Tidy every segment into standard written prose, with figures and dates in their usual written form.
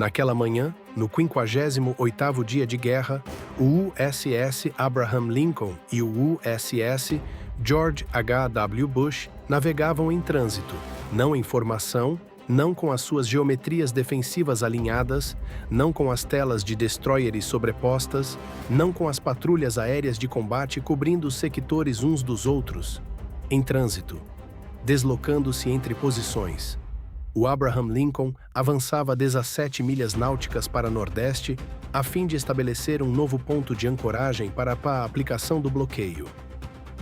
Naquela manhã, no 58º dia de guerra, o USS Abraham Lincoln e o USS George H.W. Bush navegavam em trânsito, não em formação, não com as suas geometrias defensivas alinhadas, não com as telas de destroyers sobrepostas, não com as patrulhas aéreas de combate cobrindo os sectores uns dos outros. Em trânsito, deslocando-se entre posições. O Abraham Lincoln avançava 17 milhas náuticas para nordeste, a fim de estabelecer um novo ponto de ancoragem para a aplicação do bloqueio.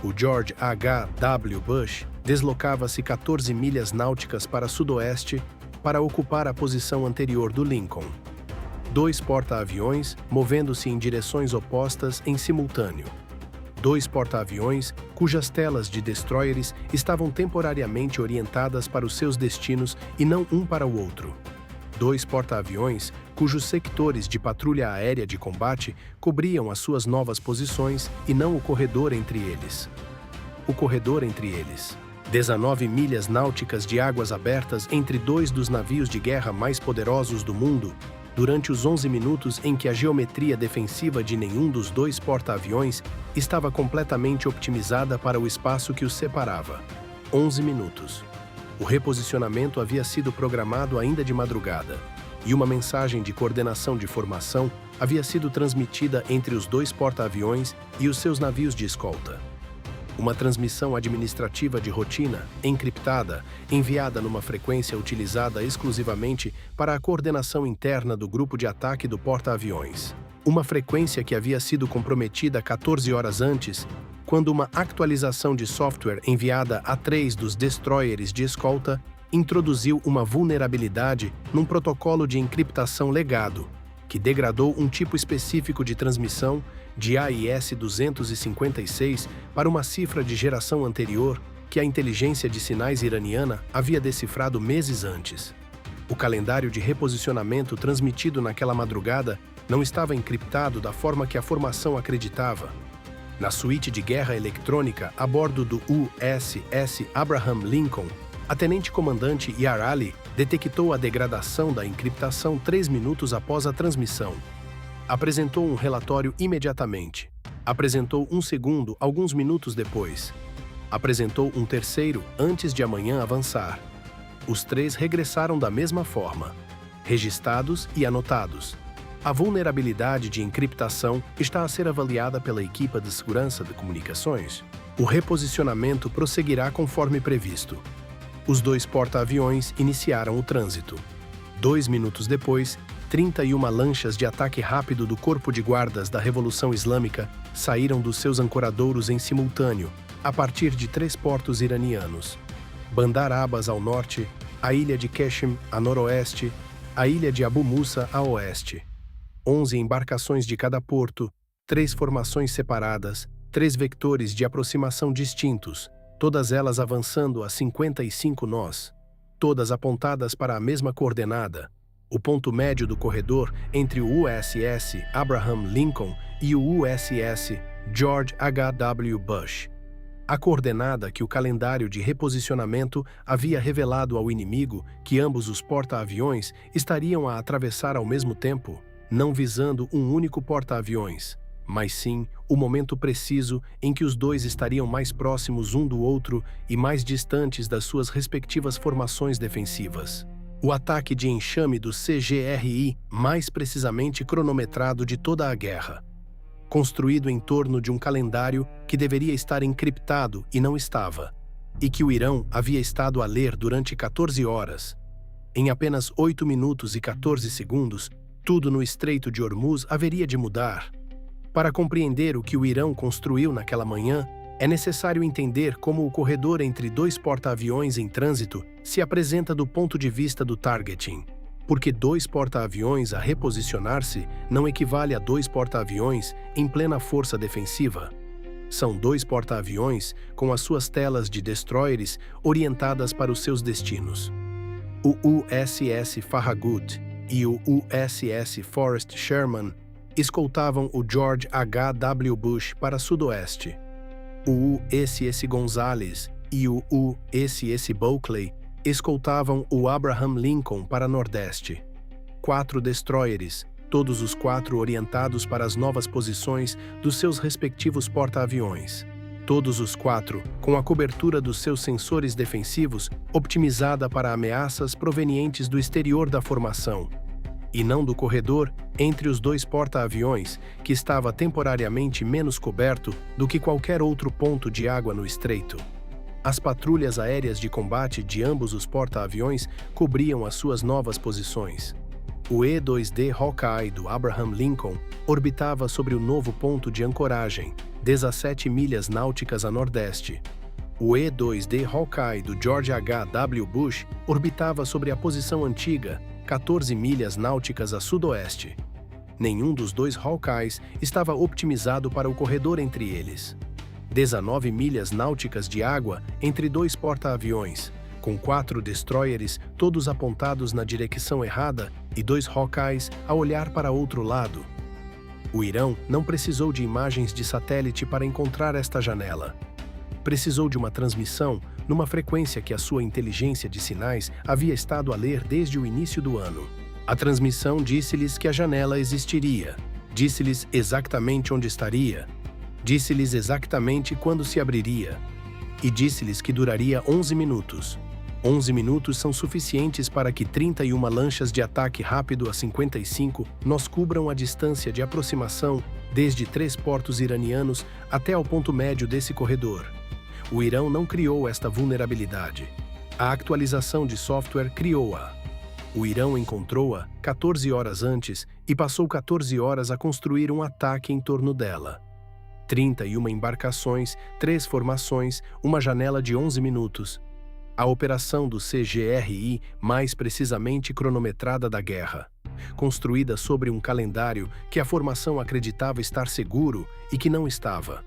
O George H.W. Bush deslocava-se 14 milhas náuticas para sudoeste para ocupar a posição anterior do Lincoln. Dois porta-aviões movendo-se em direções opostas em simultâneo. Dois porta-aviões cujas telas de destroyers estavam temporariamente orientadas para os seus destinos e não um para o outro. Dois porta-aviões cujos sectores de patrulha aérea de combate cobriam as suas novas posições e não o corredor entre eles. O corredor entre eles. 19 milhas náuticas de águas abertas entre dois dos navios de guerra mais poderosos do mundo, durante os 11 minutos em que a geometria defensiva de nenhum dos dois porta-aviões estava completamente optimizada para o espaço que os separava. 11 minutos. O reposicionamento havia sido programado ainda de madrugada, e uma mensagem de coordenação de formação havia sido transmitida entre os dois porta-aviões e os seus navios de escolta. Uma transmissão administrativa de rotina, encriptada, enviada numa frequência utilizada exclusivamente para a coordenação interna do grupo de ataque do porta-aviões. Uma frequência que havia sido comprometida 14 horas antes, quando uma atualização de software enviada a 3 dos destroyers de escolta introduziu uma vulnerabilidade num protocolo de encriptação legado, que degradou um tipo específico de transmissão de AIS-256 para uma cifra de geração anterior que a inteligência de sinais iraniana havia decifrado meses antes. O calendário de reposicionamento transmitido naquela madrugada não estava encriptado da forma que a formação acreditava. Na suíte de guerra eletrônica a bordo do USS Abraham Lincoln, a tenente-comandante Yar Ali detectou a degradação da encriptação 3 minutos após a transmissão. Apresentou um relatório imediatamente. Apresentou um segundo alguns minutos depois. Apresentou um terceiro antes de amanhã avançar. Os 3 regressaram da mesma forma, registrados e anotados. A vulnerabilidade de encriptação está a ser avaliada pela equipe de segurança de comunicações. O reposicionamento prosseguirá conforme previsto. Os 2 porta-aviões iniciaram o trânsito. 2 minutos depois, 31 lanchas de ataque rápido do Corpo de Guardas da Revolução Islâmica saíram dos seus ancoradouros em simultâneo, a partir de 3 portos iranianos. Bandar Abbas ao norte, a ilha de Qeshm a noroeste, a ilha de Abu Musa a oeste. 11 embarcações de cada porto, 3 formações separadas, 3 vectores de aproximação distintos, todas elas avançando a 55 nós, todas apontadas para a mesma coordenada, o ponto médio do corredor entre o USS Abraham Lincoln e o USS George H.W. Bush. A coordenada que o calendário de reposicionamento havia revelado ao inimigo que ambos os porta-aviões estariam a atravessar ao mesmo tempo, não visando um único porta-aviões, mas sim o momento preciso em que os 2 estariam mais próximos um do outro e mais distantes das suas respectivas formações defensivas. O ataque de enxame do CGRI, mais precisamente cronometrado de toda a guerra, construído em torno de um calendário que deveria estar encriptado e não estava, e que o Irão havia estado a ler durante 14 horas. Em apenas 8 minutos e 14 segundos, tudo no Estreito de Hormuz haveria de mudar. Para compreender o que o Irão construiu naquela manhã, é necessário entender como o corredor entre 2 porta-aviões em trânsito se apresenta do ponto de vista do targeting, porque 2 porta-aviões a reposicionar-se não equivale a 2 porta-aviões em plena força defensiva. São 2 porta-aviões com as suas telas de destroyers orientadas para os seus destinos. O USS Farragut e o USS Forrest Sherman escoltavam o George H.W. Bush para sudoeste. O USS Gonzales e o USS Bulkley escoltavam o Abraham Lincoln para nordeste. 4 destroyers, todos os 4 orientados para as novas posições dos seus respectivos porta-aviões. Todos os 4 com a cobertura dos seus sensores defensivos optimizada para ameaças provenientes do exterior da formação, e não do corredor entre os 2 porta-aviões, que estava temporariamente menos coberto do que qualquer outro ponto de água no estreito. As patrulhas aéreas de combate de ambos os porta-aviões cobriam as suas novas posições. O E-2D Hawkeye do Abraham Lincoln orbitava sobre o novo ponto de ancoragem, 17 milhas náuticas a nordeste. O E-2D Hawkeye do George H.W. Bush orbitava sobre a posição antiga, 14 milhas náuticas a sudoeste. Nenhum dos 2 Hawkeyes estava optimizado para o corredor entre eles. 19 milhas náuticas de água entre 2 porta-aviões, com 4 destroyers todos apontados na direção errada e 2 Hawkeyes a olhar para outro lado. O Irão não precisou de imagens de satélite para encontrar esta janela. Precisou de uma transmissão numa frequência que a sua inteligência de sinais havia estado a ler desde o início do ano. A transmissão disse-lhes que a janela existiria, disse-lhes exatamente onde estaria, disse-lhes exatamente quando se abriria, e disse-lhes que duraria 11 minutos. 11 minutos são suficientes para que 31 lanchas de ataque rápido a 55 nós cubram a distância de aproximação desde 3 portos iranianos até ao ponto médio desse corredor. O Irão não criou esta vulnerabilidade. A atualização de software criou-a. O Irão encontrou-a 14 horas antes e passou 14 horas a construir um ataque em torno dela. 31 embarcações, 3 formações, uma janela de 11 minutos. A operação do CGRI mais precisamente cronometrada da guerra, construída sobre um calendário que a formação acreditava estar seguro e que não estava.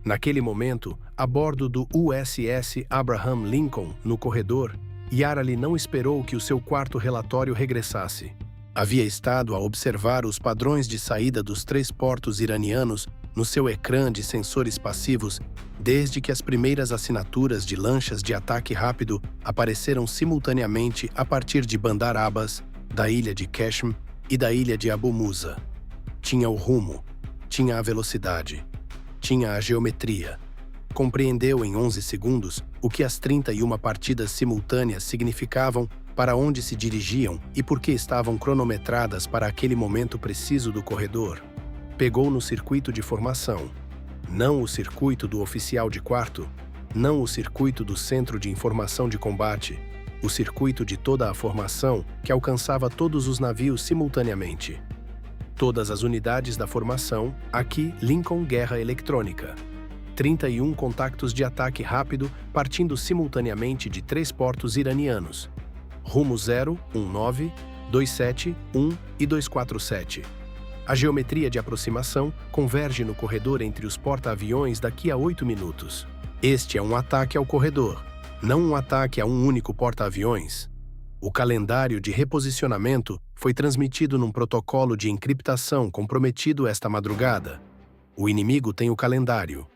Naquele momento, a bordo do USS Abraham Lincoln, no corredor, Yarali não esperou que o seu quarto relatório regressasse. Havia estado a observar os padrões de saída dos 3 portos iranianos no seu ecrã de sensores passivos desde que as primeiras assinaturas de lanchas de ataque rápido apareceram simultaneamente a partir de Bandar Abbas, da ilha de Qashm e da ilha de Abu Musa. Tinha o rumo, tinha a velocidade, tinha a geometria. Compreendeu em 11 segundos o que as 31 partidas simultâneas significavam, para onde se dirigiam e por que estavam cronometradas para aquele momento preciso do corredor. Pegou no circuito de formação, não o circuito do oficial de quarto, não o circuito do centro de informação de combate, o circuito de toda a formação que alcançava todos os navios simultaneamente. Todas as unidades da formação, aqui Lincoln Guerra Eletrônica. 31 contactos de ataque rápido partindo simultaneamente de 3 portos iranianos. Rumo 0, 19, 27, 1 e 247. A geometria de aproximação converge no corredor entre os porta-aviões daqui a 8 minutos. Este é um ataque ao corredor, não um ataque a um único porta-aviões. O calendário de reposicionamento foi transmitido num protocolo de encriptação comprometido esta madrugada. O inimigo tem o calendário.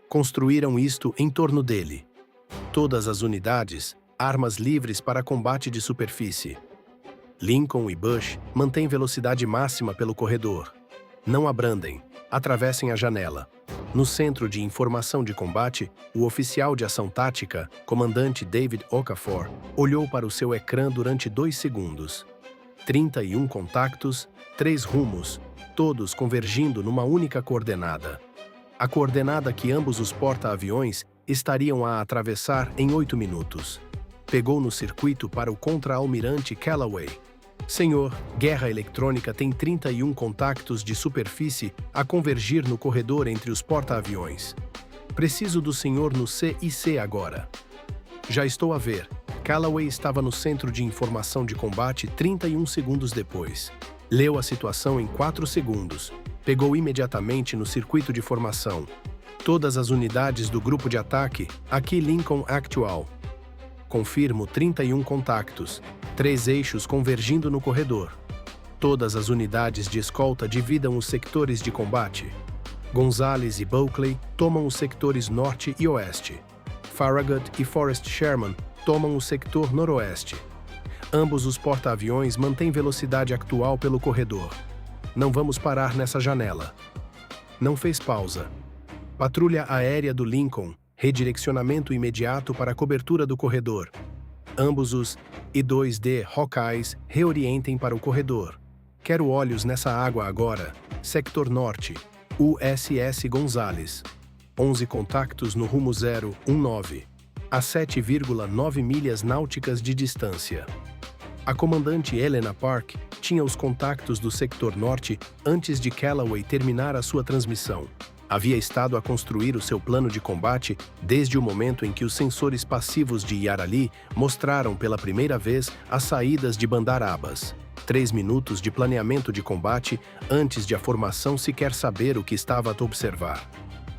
Construíram isto em torno dele. Todas as unidades, armas livres para combate de superfície. Lincoln e Bush mantêm velocidade máxima pelo corredor. Não abrandem, atravessem a janela. No centro de informação de combate, o oficial de ação tática, comandante David Okafor, olhou para o seu ecrã durante 2 segundos. 31 contactos, 3 rumos, todos convergindo numa única coordenada. A coordenada que ambos os porta-aviões estariam a atravessar em 8 minutos. Pegou no circuito para o contra-almirante Callaway. Senhor, Guerra Eletrônica tem 31 contactos de superfície a convergir no corredor entre os porta-aviões. Preciso do senhor no CIC agora. Já estou a ver. Callaway estava no centro de informação de combate 31 segundos depois. Leu a situação em 4 segundos. Pegou imediatamente no circuito de formação. Todas as unidades do grupo de ataque, aqui Lincoln Actual. Confirmo 31 contactos, 3 eixos convergindo no corredor. Todas as unidades de escolta dividam os sectores de combate. Gonzales e Bulkley tomam os sectores norte e oeste. Farragut e Forrest Sherman tomam o sector noroeste. Ambos os porta-aviões mantêm velocidade atual pelo corredor. Não vamos parar nessa janela. Não fez pausa. Patrulha aérea do Lincoln, redirecionamento imediato para a cobertura do corredor. Ambos os I-2D Hawkeyes reorientem para o corredor. Quero olhos nessa água agora. Sector Norte, USS Gonzales. 11 contactos no rumo 019, a 7,9 milhas náuticas de distância. A comandante Helena Park tinha os contactos do sector norte antes de Callaway terminar a sua transmissão. Havia estado a construir o seu plano de combate desde o momento em que os sensores passivos de Yarali mostraram pela primeira vez as saídas de Bandar Abbas. 3 minutos de planeamento de combate antes de a formação sequer saber o que estava a observar.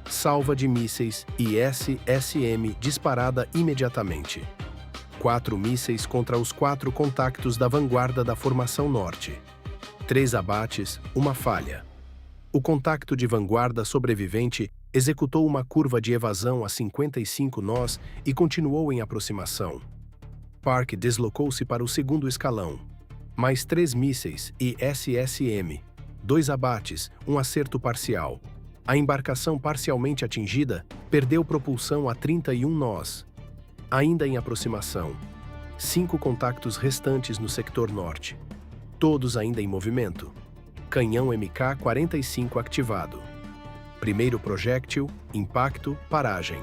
Salva de mísseis ISSM disparada imediatamente. 4 mísseis contra os 4 contactos da vanguarda da formação norte. 3 abates, uma falha. O contacto de vanguarda sobrevivente executou uma curva de evasão a 55 nós e continuou em aproximação. Park deslocou-se para o segundo escalão. Mais 3 mísseis ISSM, 2 abates, um acerto parcial. A embarcação parcialmente atingida perdeu propulsão a 31 nós. Ainda em aproximação. 5 contactos restantes no sector norte. Todos ainda em movimento. Canhão MK-45 ativado. Primeiro projétil, impacto, paragem.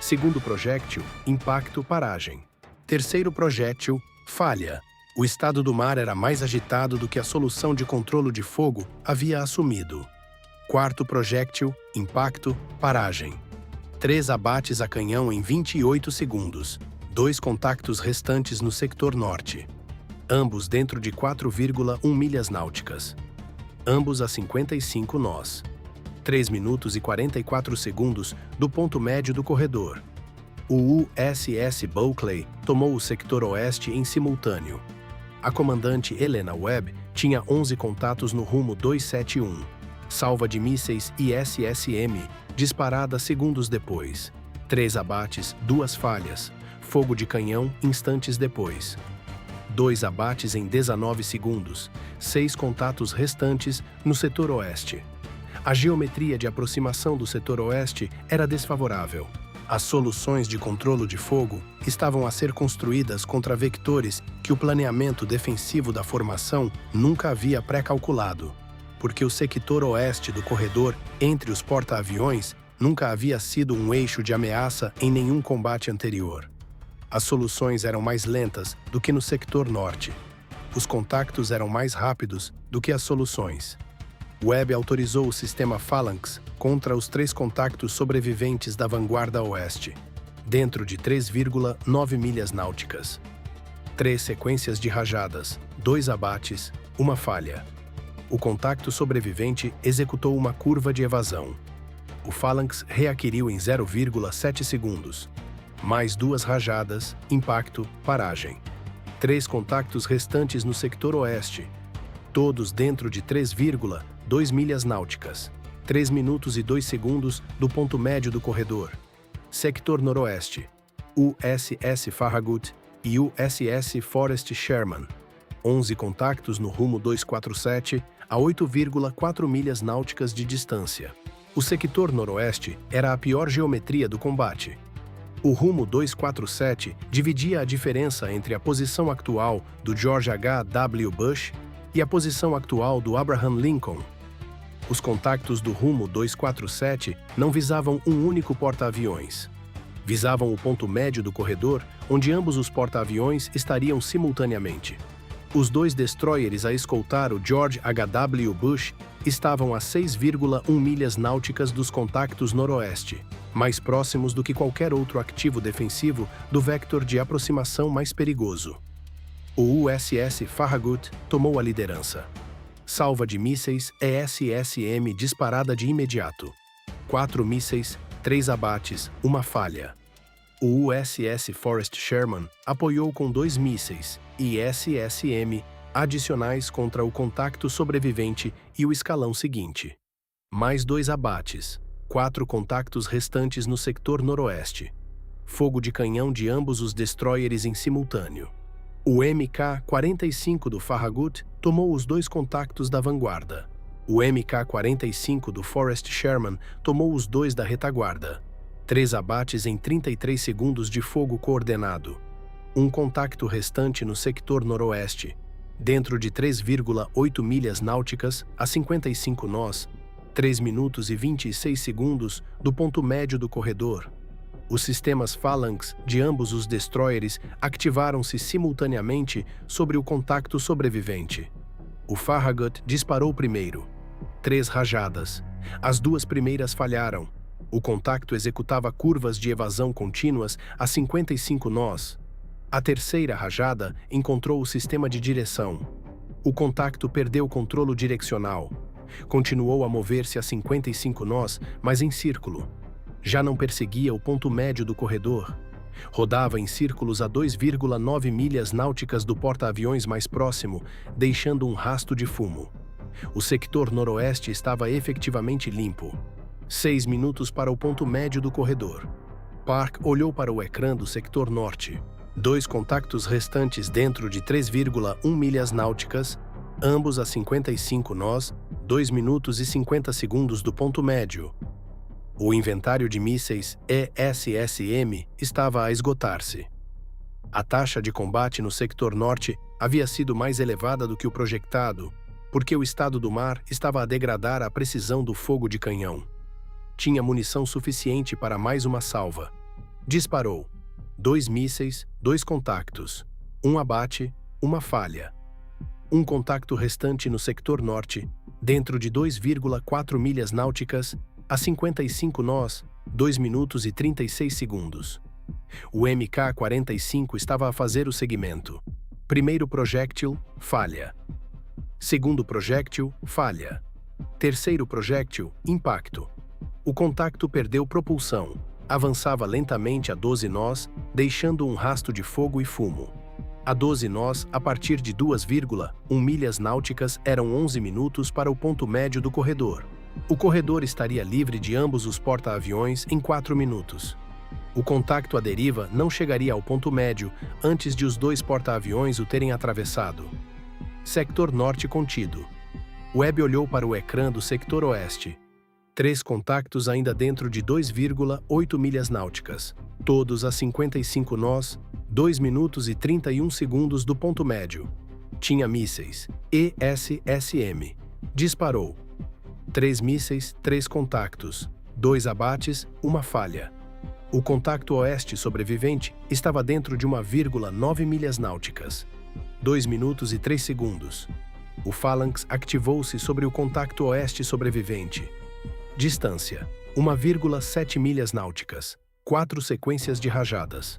Segundo projétil, impacto, paragem. Terceiro projétil, falha. O estado do mar era mais agitado do que a solução de controle de fogo havia assumido. Quarto projétil, impacto, paragem. 3 abates a canhão em 28 segundos. 2 contactos restantes no sector norte. Ambos dentro de 4,1 milhas náuticas. Ambos a 55 nós. 3 minutos e 44 segundos do ponto médio do corredor. O USS Bulkley tomou o sector oeste em simultâneo. A comandante Helena Webb tinha 11 contatos no rumo 271. Salva de mísseis ISSM, disparada segundos depois. 3 abates, 2 falhas. Fogo de canhão instantes depois. 2 abates em 19 segundos. 6 contatos restantes no setor oeste. A geometria de aproximação do setor oeste era desfavorável. As soluções de controle de fogo estavam a ser construídas contra vectores que o planeamento defensivo da formação nunca havia pré-calculado, porque o sector oeste do corredor entre os porta-aviões nunca havia sido um eixo de ameaça em nenhum combate anterior. As soluções eram mais lentas do que no sector norte. Os contactos eram mais rápidos do que as soluções. Webb autorizou o sistema Phalanx contra os 3 contactos sobreviventes da vanguarda oeste, dentro de 3,9 milhas náuticas. 3 sequências de rajadas, 2 abates, uma falha. O contacto sobrevivente executou uma curva de evasão. O Phalanx readquiriu em 0,7 segundos. Mais 2 rajadas, impacto, paragem. 3 contactos restantes no sector oeste, todos dentro de 3,2 milhas náuticas. 3 minutos e 2 segundos do ponto médio do corredor. Sector noroeste, USS Farragut e USS Forrest Sherman. 11 contactos no rumo 247 a 8,4 milhas náuticas de distância. O sector noroeste era a pior geometria do combate. O rumo 247 dividia a diferença entre a posição atual do George H. W. Bush e a posição atual do Abraham Lincoln. Os contactos do rumo 247 não visavam um único porta-aviões. Visavam o ponto médio do corredor, onde ambos os porta-aviões estariam simultaneamente. Os 2 destroyers a escoltar o George H.W. Bush estavam a 6,1 milhas náuticas dos contactos noroeste, mais próximos do que qualquer outro ativo defensivo do vector de aproximação mais perigoso. O USS Farragut tomou a liderança. Salva de mísseis ESSM disparada de imediato. 4 mísseis, 3 abates, uma falha. O USS Forrest Sherman apoiou com 2 mísseis ISSM adicionais contra o contacto sobrevivente e o escalão seguinte. Mais 2 abates, 4 contactos restantes no sector noroeste. Fogo de canhão de ambos os destroyers em simultâneo. O MK-45 do Farragut tomou os dois contactos da vanguarda. O MK-45 do Forrest Sherman tomou os dois da retaguarda. 3 abates em 33 segundos de fogo coordenado. Um contacto restante no sector noroeste, dentro de 3,8 milhas náuticas a 55 nós, 3 minutos e 26 segundos do ponto médio do corredor. Os sistemas Phalanx de ambos os destroyers ativaram-se simultaneamente sobre o contacto sobrevivente. O Farragut disparou primeiro. 3 rajadas. As 2 primeiras falharam. O contacto executava curvas de evasão contínuas a 55 nós. A terceira rajada encontrou o sistema de direção. O contacto perdeu o controle direcional. Continuou a mover-se a 55 nós, mas em círculo. Já não perseguia o ponto médio do corredor. Rodava em círculos a 2,9 milhas náuticas do porta-aviões mais próximo, deixando um rasto de fumo. O sector noroeste estava efetivamente limpo. 6 minutos para o ponto médio do corredor. Park olhou para o ecrã do sector norte. 2 contactos restantes dentro de 3,1 milhas náuticas, ambos a 55 nós, 2 minutos e 50 segundos do ponto médio. O inventário de mísseis ESSM estava a esgotar-se. A taxa de combate no sector norte havia sido mais elevada do que o projetado, porque o estado do mar estava a degradar a precisão do fogo de canhão. Tinha munição suficiente para mais uma salva. Disparou. 2 mísseis, 2 contactos. 1 abate, 1 falha. Um contacto restante no sector norte, dentro de 2,4 milhas náuticas, a 55 nós, 2 minutos e 36 segundos. O MK-45 estava a fazer o segmento. Primeiro projétil, falha. Segundo projétil, falha. Terceiro projétil, impacto. O contacto perdeu propulsão. Avançava lentamente a 12 nós, deixando um rasto de fogo e fumo. A 12 nós, a partir de 2,1 milhas náuticas, eram 11 minutos para o ponto médio do corredor. O corredor estaria livre de ambos os porta-aviões em 4 minutos. O contacto à deriva não chegaria ao ponto médio antes de os 2 porta-aviões o terem atravessado. Sector norte contido. Webb olhou para o ecrã do sector oeste. 3 contactos ainda dentro de 2,8 milhas náuticas, todos a 55 nós, 2 minutos e 31 segundos do ponto médio. Tinha mísseis. ESSM. Disparou. 3 mísseis, 3 contactos, 2 abates, 1 falha. O contacto oeste sobrevivente estava dentro de 1,9 milhas náuticas. 2 minutos e 3 segundos. O Phalanx ativou-se sobre o contacto oeste sobrevivente. Distância: 1,7 milhas náuticas. 4 sequências de rajadas.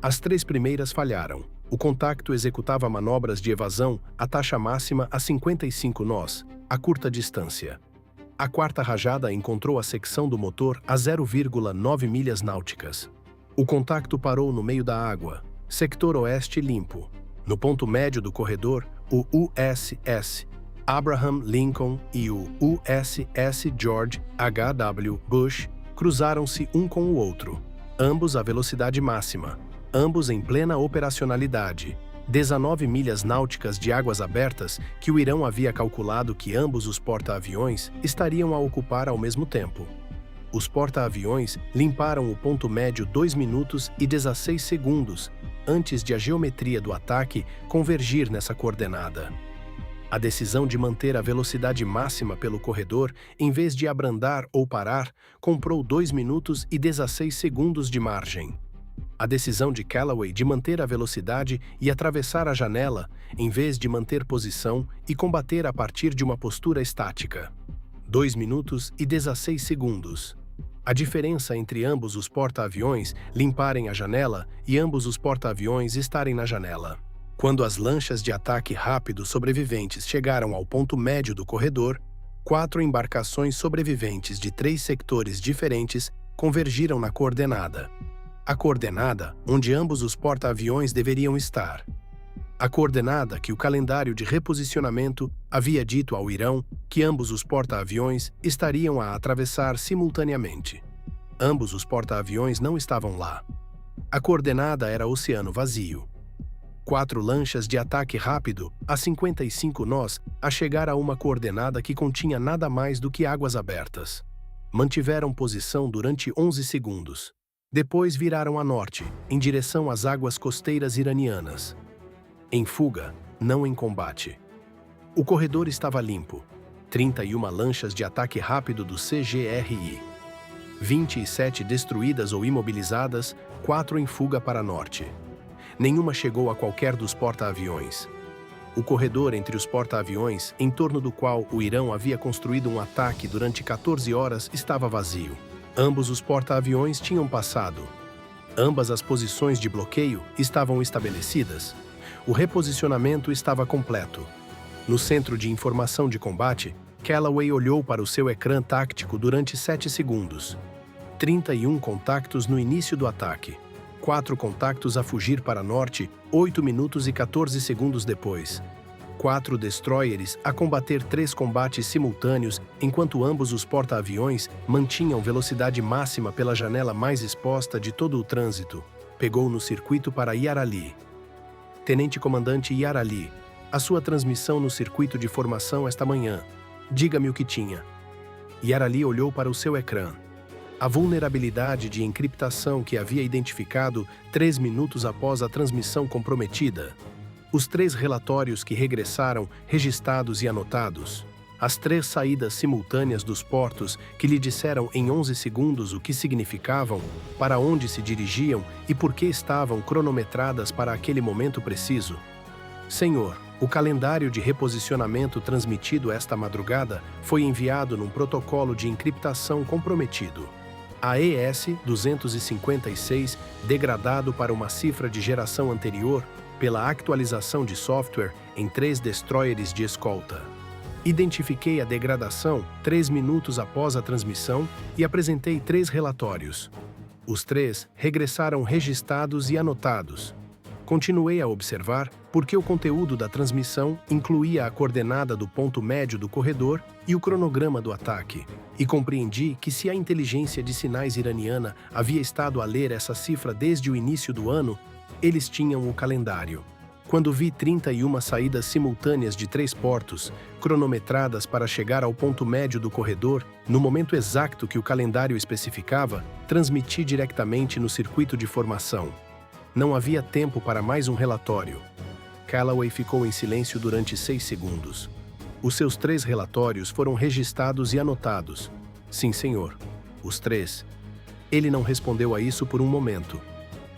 As 3 primeiras falharam. O contacto executava manobras de evasão a taxa máxima a 55 nós, a curta distância. A 4ª rajada encontrou a secção do motor a 0,9 milhas náuticas. O contacto parou no meio da água. Sector oeste limpo. No ponto médio do corredor, o USS Abraham Lincoln e o USS George H.W. Bush cruzaram-se um com o outro, ambos à velocidade máxima, ambos em plena operacionalidade. 19 milhas náuticas de águas abertas que o Irão havia calculado que ambos os porta-aviões estariam a ocupar ao mesmo tempo. Os porta-aviões limparam o ponto médio 2 minutos e 16 segundos antes de a geometria do ataque convergir nessa coordenada. A decisão de manter a velocidade máxima pelo corredor, em vez de abrandar ou parar, comprou 2 minutos e 16 segundos de margem. A decisão de Callaway de manter a velocidade e atravessar a janela, em vez de manter posição e combater a partir de uma postura estática. 2 minutos e 16 segundos. A diferença entre ambos os porta-aviões limparem a janela e ambos os porta-aviões estarem na janela. Quando as lanchas de ataque rápido sobreviventes chegaram ao ponto médio do corredor, 4 embarcações sobreviventes de 3 sectores diferentes convergiram na coordenada. A coordenada onde ambos os porta-aviões deveriam estar. A coordenada que o calendário de reposicionamento havia dito ao Irão que ambos os porta-aviões estariam a atravessar simultaneamente. Ambos os porta-aviões não estavam lá. A coordenada era oceano vazio. 4 lanchas de ataque rápido, a 55 nós, a chegar a uma coordenada que continha nada mais do que águas abertas. Mantiveram posição durante 11 segundos. Depois viraram a norte, em direção às águas costeiras iranianas. Em fuga, não em combate. O corredor estava limpo. 31 lanchas de ataque rápido do CGRI. 27 destruídas ou imobilizadas, 4 em fuga para norte. Nenhuma chegou a qualquer dos porta-aviões. O corredor entre os porta-aviões, em torno do qual o Irão havia construído um ataque durante 14 horas, estava vazio. Ambos os porta-aviões tinham passado. Ambas as posições de bloqueio estavam estabelecidas. O reposicionamento estava completo. No centro de informação de combate, Callaway olhou para o seu ecrã tático durante 7 segundos. 31 contactos no início do ataque. 4 contactos a fugir para norte, 8 minutos e 14 segundos depois. 4 destroyers a combater 3 combates simultâneos, enquanto ambos os porta-aviões mantinham velocidade máxima pela janela mais exposta de todo o trânsito. Pegou no circuito para Yarali. Tenente Comandante Yarali, a sua transmissão no circuito de formação esta manhã. Diga-me o que tinha. Yarali olhou para o seu ecrã. A vulnerabilidade de encriptação que havia identificado 3 minutos após a transmissão comprometida. Os 3 relatórios que regressaram, registados e anotados. As 3 saídas simultâneas dos portos que lhe disseram em 11 segundos o que significavam, para onde se dirigiam e por que estavam cronometradas para aquele momento preciso. Senhor, o calendário de reposicionamento transmitido esta madrugada foi enviado num protocolo de encriptação comprometido. A ES-256, degradado para uma cifra de geração anterior pela atualização de software em 3 destroyers de escolta. Identifiquei a degradação 3 minutos após a transmissão e apresentei 3 relatórios. Os 3 regressaram registados e anotados. Continuei a observar porque o conteúdo da transmissão incluía a coordenada do ponto médio do corredor e o cronograma do ataque, e compreendi que se a inteligência de sinais iraniana havia estado a ler essa cifra desde o início do ano, eles tinham o calendário. Quando vi 31 saídas simultâneas de 3 portos, cronometradas para chegar ao ponto médio do corredor, no momento exato que o calendário especificava, transmiti diretamente no circuito de formação. Não havia tempo para mais um relatório. Callaway ficou em silêncio durante 6 segundos. Os seus 3 relatórios foram registados e anotados. Sim, senhor. Os 3. Ele não respondeu a isso por um momento.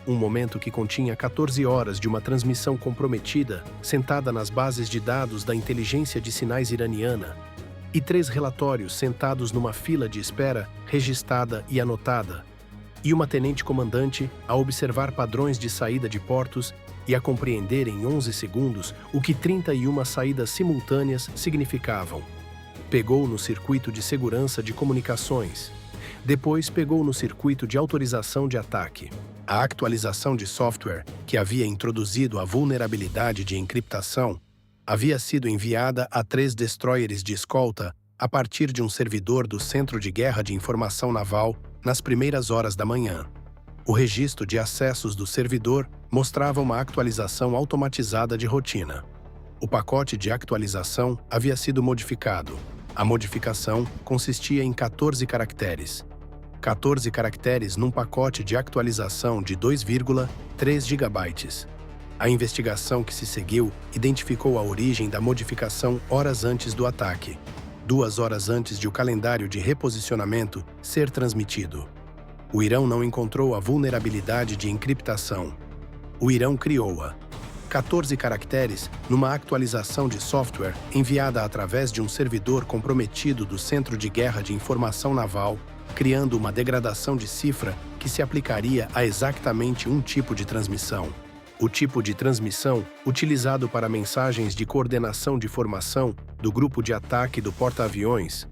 Um momento que continha 14 horas de uma transmissão comprometida, sentada nas bases de dados da inteligência de sinais iraniana, e 3 relatórios sentados numa fila de espera, registada e anotada, e uma tenente-comandante a observar padrões de saída de portos e a compreender em 11 segundos o que 31 saídas simultâneas significavam. Pegou no circuito de segurança de comunicações. Depois pegou no circuito de autorização de ataque. A atualização de software, que havia introduzido a vulnerabilidade de encriptação, havia sido enviada a 3 destroyers de escolta a partir de um servidor do Centro de Guerra de Informação Naval nas primeiras horas da manhã. O registro de acessos do servidor mostrava uma atualização automatizada de rotina. O pacote de atualização havia sido modificado. A modificação consistia em 14 caracteres. 14 caracteres num pacote de atualização de 2,3 GB. A investigação que se seguiu identificou a origem da modificação horas antes do ataque, 2 horas antes de o calendário de reposicionamento ser transmitido. O Irão não encontrou a vulnerabilidade de encriptação. O Irão criou-a. 14 caracteres numa atualização de software enviada através de um servidor comprometido do Centro de Guerra de Informação Naval, criando uma degradação de cifra que se aplicaria a exatamente um tipo de transmissão. O tipo de transmissão utilizado para mensagens de coordenação de formação do grupo de ataque do porta-aviões.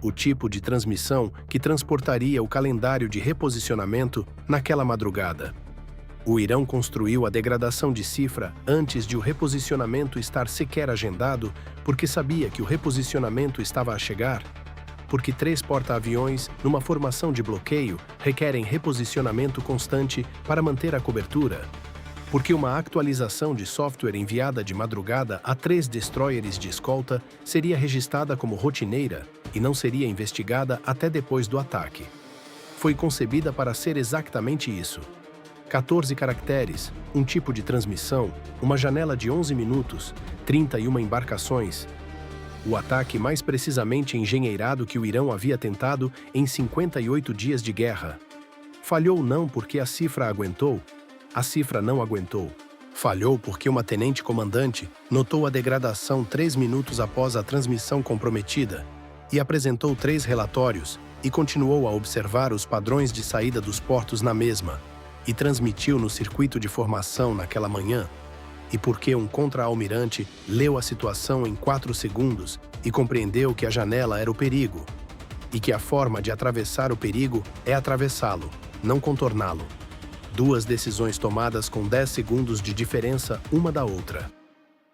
O tipo de transmissão que transportaria o calendário de reposicionamento naquela madrugada. O Irão construiu a degradação de cifra antes de o reposicionamento estar sequer agendado, porque sabia que o reposicionamento estava a chegar. Porque 3 porta-aviões, numa formação de bloqueio, requerem reposicionamento constante para manter a cobertura. Porque uma atualização de software enviada de madrugada a 3 destroyers de escolta seria registrada como rotineira e não seria investigada até depois do ataque. Foi concebida para ser exatamente isso. 14 caracteres, um tipo de transmissão, uma janela de 11 minutos, 31 embarcações. O ataque mais precisamente engenheirado que o Irão havia tentado em 58 dias de guerra. Falhou não porque a cifra aguentou. A cifra não aguentou. Falhou porque uma tenente-comandante notou a degradação 3 minutos após a transmissão comprometida e apresentou 3 relatórios e continuou a observar os padrões de saída dos portos na mesma e transmitiu no circuito de formação naquela manhã. E porque um contra-almirante leu a situação em 4 segundos e compreendeu que a janela era o perigo e que a forma de atravessar o perigo é atravessá-lo, não contorná-lo. 2 decisões tomadas com 10 segundos de diferença uma da outra.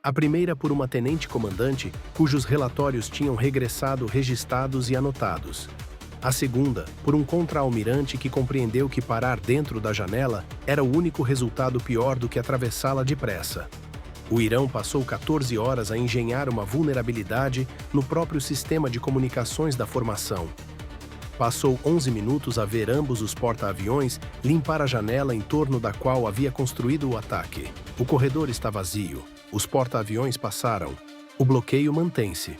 A primeira por uma tenente-comandante cujos relatórios tinham regressado registrados e anotados. A segunda por um contra-almirante que compreendeu que parar dentro da janela era o único resultado pior do que atravessá-la depressa. O Irão passou 14 horas a engenhar uma vulnerabilidade no próprio sistema de comunicações da formação. Passou 11 minutos a ver ambos os porta-aviões limpar a janela em torno da qual havia construído o ataque. O corredor está vazio. Os porta-aviões passaram. O bloqueio mantém-se.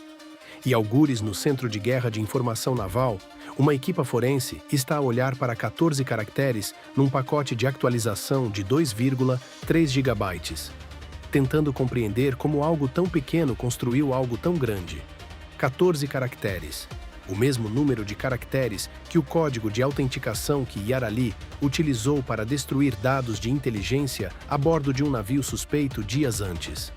E algures no Centro de Guerra de Informação Naval, uma equipa forense está a olhar para 14 caracteres num pacote de atualização de 2,3 GB, tentando compreender como algo tão pequeno construiu algo tão grande. 14 caracteres. O mesmo número de caracteres que o código de autenticação que Yarali utilizou para destruir dados de inteligência a bordo de um navio suspeito dias antes.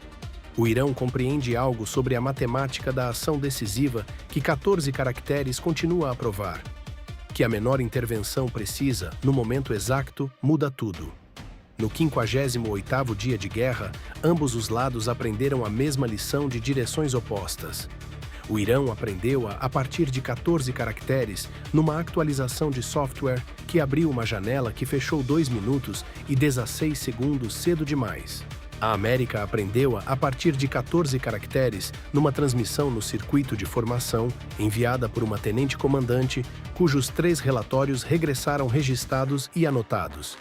O Irão compreende algo sobre a matemática da ação decisiva que 14 caracteres continua a provar. Que a menor intervenção precisa, no momento exato, muda tudo. No 58º dia de guerra, ambos os lados aprenderam a mesma lição de direções opostas. O Irão aprendeu-a a partir de 14 caracteres numa atualização de software que abriu uma janela que fechou 2 minutos e 16 segundos cedo demais. A América aprendeu-a a partir de 14 caracteres numa transmissão no circuito de formação enviada por uma tenente-comandante cujos 3 relatórios regressaram registrados e anotados,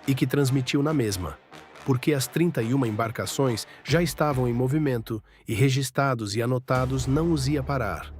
e que transmitiu na mesma, porque as 31 embarcações já estavam em movimento e registrados e anotados não os ia parar.